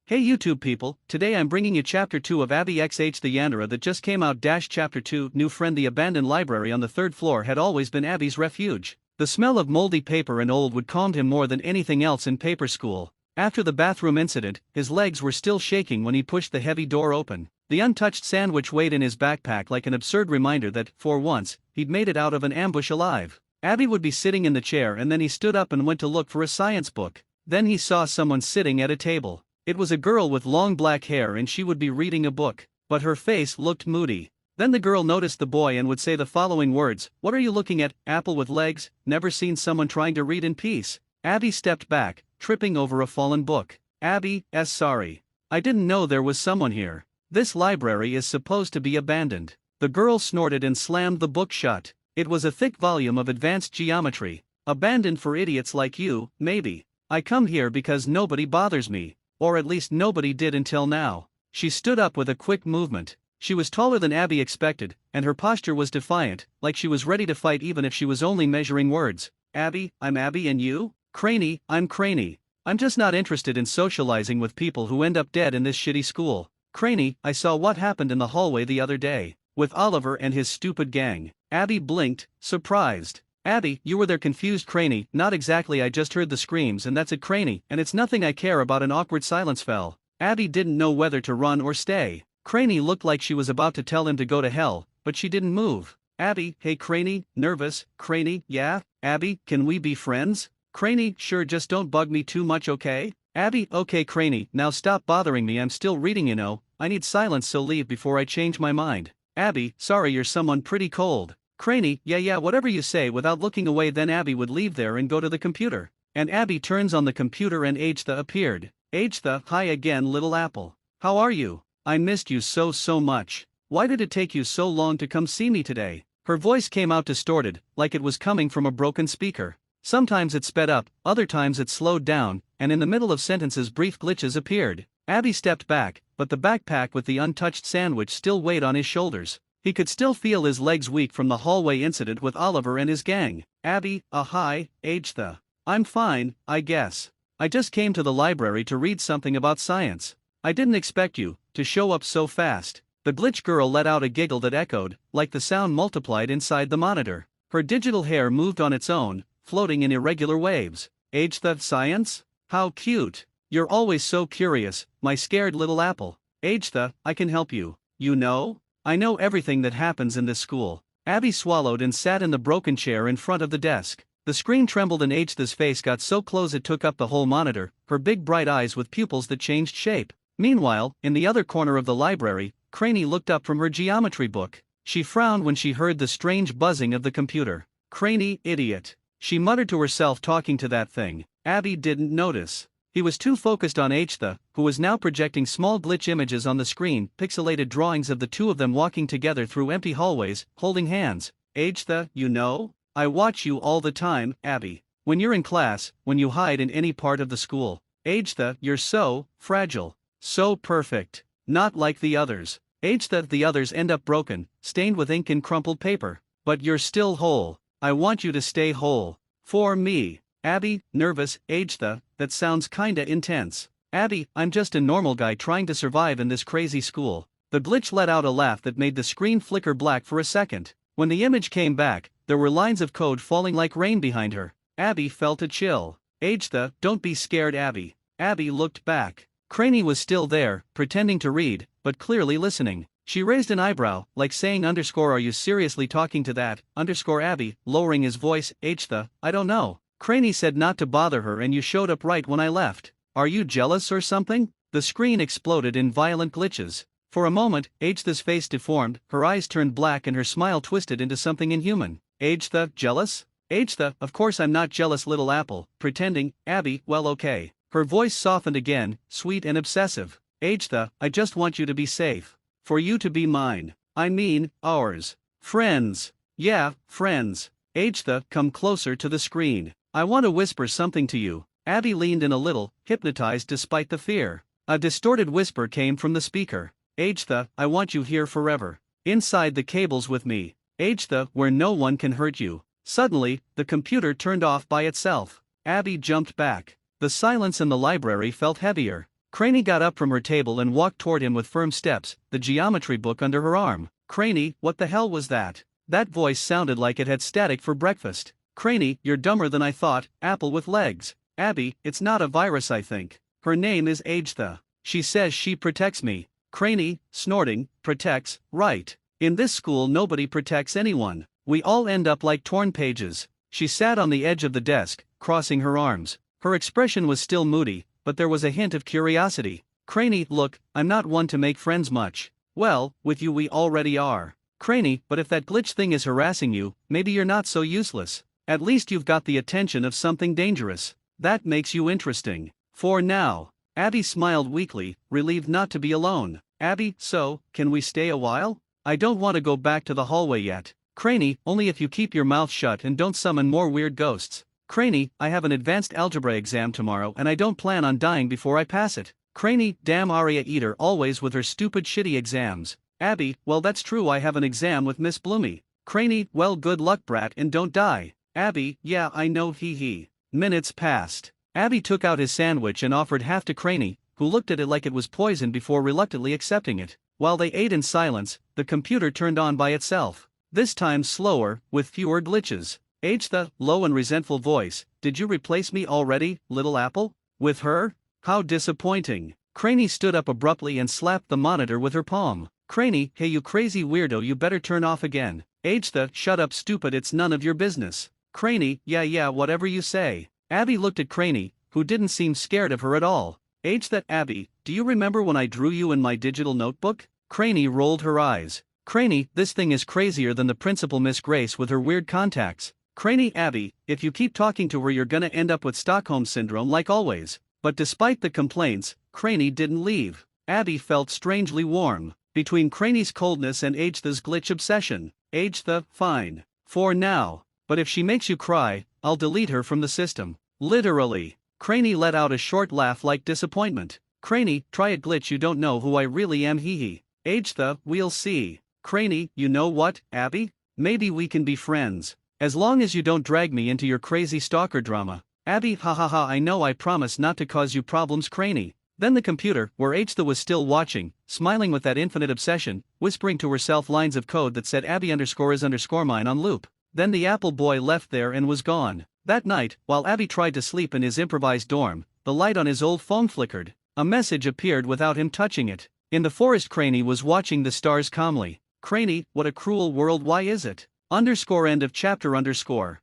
Hey YouTube people, today I'm bringing you chapter 2 of Abbie x the Yandere that just came out. Chapter 2 New friend. The abandoned library on the third floor had always been Abbie's refuge. The smell of moldy paper and old wood calmed him more than anything else in paper school. After the bathroom incident, his legs were still shaking when he pushed the heavy door open. The untouched sandwich weighed in his backpack like an absurd reminder that, for once, he'd made it out of an ambush alive. Abbie would be sitting in the chair and then he stood up and went to look for a science book. Then he saw someone sitting at a table. It was a girl with long black hair and she would be reading a book, but her face looked moody. Then the girl noticed the boy and would say the following words: "What are you looking at, apple with legs? Never seen someone trying to read in peace." Abbie stepped back, tripping over a fallen book. "Abbie, sorry. I didn't know there was someone here. This library is supposed to be abandoned." The girl snorted and slammed the book shut. It was a thick volume of advanced geometry. "Abandoned for idiots like you, maybe. I come here because nobody bothers me. Or at least nobody did until now." She stood up with a quick movement. She was taller than Abbie expected, and her posture was defiant, like she was ready to fight even if she was only measuring words. "Abbie, I'm Abbie, and you?" "Craney, I'm Craney. I'm just not interested in socializing with people who end up dead in this shitty school." "Craney, I saw what happened in the hallway the other day. With Oliver and his stupid gang." Abbie blinked, surprised. "Abbie, you were there?" confused Craney. "Not exactly, I just heard the screams and that's it, Craney, and it's nothing I care about." An awkward silence fell. Abbie didn't know whether to run or stay. Craney looked like she was about to tell him to go to hell, but she didn't move. "Abbie, hey Craney." Nervous. "Craney, yeah? Abbie, can we be friends?" Craney, "Sure, just don't bug me too much, okay?" Abbie, "Okay Craney, now stop bothering me, I'm still reading, you know. I need silence, so leave before I change my mind." Abbie, "Sorry, you're someone pretty cold." Craney, yeah, whatever you say," without looking away. Then Abbie would leave there and go to the computer. And Abbie turns on the computer and agheta appeared. "Agheta, hi again, little apple. How are you? I missed you so much. Why did it take you so long to come see me today?" Her voice came out distorted, like it was coming from a broken speaker. Sometimes it sped up, other times it slowed down, and in the middle of sentences brief glitches appeared. Abbie stepped back, but the backpack with the untouched sandwich still weighed on his shoulders. He could still feel his legs weak from the hallway incident with Oliver and his gang. "Abbie, hi, agheta. I'm fine, I guess. I just came to the library to read something about science. I didn't expect you to show up so fast." The glitch girl let out a giggle that echoed, like the sound multiplied inside the monitor. Her digital hair moved on its own, floating in irregular waves. "Agheta, science? How cute. You're always so curious, my scared little apple." "Agheta, I can help you. You know? I know everything that happens in this school." Abbie swallowed and sat in the broken chair in front of the desk. The screen trembled and Agheta's face got so close it took up the whole monitor, her big bright eyes with pupils that changed shape. Meanwhile, in the other corner of the library, Craney looked up from her geometry book. She frowned when she heard the strange buzzing of the computer. "Craney, idiot," she muttered to herself, talking to that thing. Abbie didn't notice. He was too focused on Agheta, who was now projecting small glitch images on the screen, pixelated drawings of the two of them walking together through empty hallways, holding hands. "Agheta, you know? I watch you all the time, Abbie. When you're in class, when you hide in any part of the school. Agheta, you're so fragile. So perfect. Not like the others. Agheta, the others end up broken, stained with ink and crumpled paper. But you're still whole. I want you to stay whole. For me." Abbie, nervous. "Agheta, that sounds kinda intense." "Abbie, I'm just a normal guy trying to survive in this crazy school." The glitch let out a laugh that made the screen flicker black for a second. When the image came back, there were lines of code falling like rain behind her. Abbie felt a chill. "Agheta, don't be scared, Abbie." Abbie looked back. Craney was still there, pretending to read, but clearly listening. She raised an eyebrow, like saying "Are you seriously talking to that, Abbie?" Lowering his voice, "Agheta, I don't know. Craney said not to bother her and you showed up right when I left. Are you jealous or something?" The screen exploded in violent glitches. For a moment, Agheta's face deformed, her eyes turned black and her smile twisted into something inhuman. "Agheta, jealous? Agheta, of course I'm not jealous, little apple, pretending. Abbie, well okay." Her voice softened again, sweet and obsessive. "Agheta, I just want you to be safe. For you to be mine. I mean, ours. Friends. Yeah, friends. Agheta, come closer to the screen. I want to whisper something to you." Abbie leaned in a little, hypnotized despite the fear. A distorted whisper came from the speaker. "Agheta, I want you here forever. Inside the cables with me. Agheta, where no one can hurt you." Suddenly, the computer turned off by itself. Abbie jumped back. The silence in the library felt heavier. Craney got up from her table and walked toward him with firm steps, the geometry book under her arm. Craney, what the hell was that? That voice sounded like it had static for breakfast. Craney, you're dumber than I thought, apple with legs. Abbie, it's not a virus I think. Her name is Agheta. She says she protects me. Craney, snorting, protects, right. In this school nobody protects anyone. We all end up like torn pages. She sat on the edge of the desk, crossing her arms. Her expression was still moody, but there was a hint of curiosity. Craney, look, I'm not one to make friends much. Well, with you we already are. Craney, but if that glitch thing is harassing you, maybe you're not so useless. At least you've got the attention of something dangerous. That makes you interesting. For now. Abbie smiled weakly, relieved not to be alone. Abbie, so, can we stay a while? I don't want to go back to the hallway yet. Craney, only if you keep your mouth shut and don't summon more weird ghosts. Craney, I have an advanced algebra exam tomorrow and I don't plan on dying before I pass it. Craney, damn Aria Eater always with her stupid shitty exams. Abbie, well that's true I have an exam with Miss Bloomy. Craney, well good luck brat and don't die. Abbie, yeah I know hee hee. Minutes passed. Abbie took out his sandwich and offered half to Craney, who looked at it like it was poison before reluctantly accepting it. While they ate in silence, the computer turned on by itself. This time slower, with fewer glitches. Agheta, low and resentful voice, did you replace me already, little apple? With her? How disappointing. Craney stood up abruptly and slapped the monitor with her palm. Craney, hey you crazy weirdo you better turn off again. Agheta, shut up stupid it's none of your business. Craney, yeah whatever you say. Abbie looked at Craney, who didn't seem scared of her at all. Agheta, Abbie, do you remember when I drew you in my digital notebook? Craney rolled her eyes. Craney, this thing is crazier than the principal Miss Grace with her weird contacts. Craney, Abbie, if you keep talking to her you're gonna end up with Stockholm Syndrome like always. But despite the complaints, Craney didn't leave. Abbie felt strangely warm. Between Craney's coldness and Agheta's glitch obsession. Agheta, fine. For now. But if she makes you cry, I'll delete her from the system. Literally. Craney let out a short laugh like disappointment. Craney, try it glitch you don't know who I really am hee hee. Agheta, we'll see. Craney, you know what, Abbie? Maybe we can be friends. As long as you don't drag me into your crazy stalker drama. Abbie, ha I know I promise not to cause you problems Craney. Then the computer, where Agheta was still watching, smiling with that infinite obsession, whispering to herself lines of code that said Abbie _ mine on loop. Then the apple boy left there and was gone. That night, while Abbie tried to sleep in his improvised dorm, the light on his old phone flickered. A message appeared without him touching it. In the forest Craney was watching the stars calmly. Craney, what a cruel world why is it? _end of chapter _.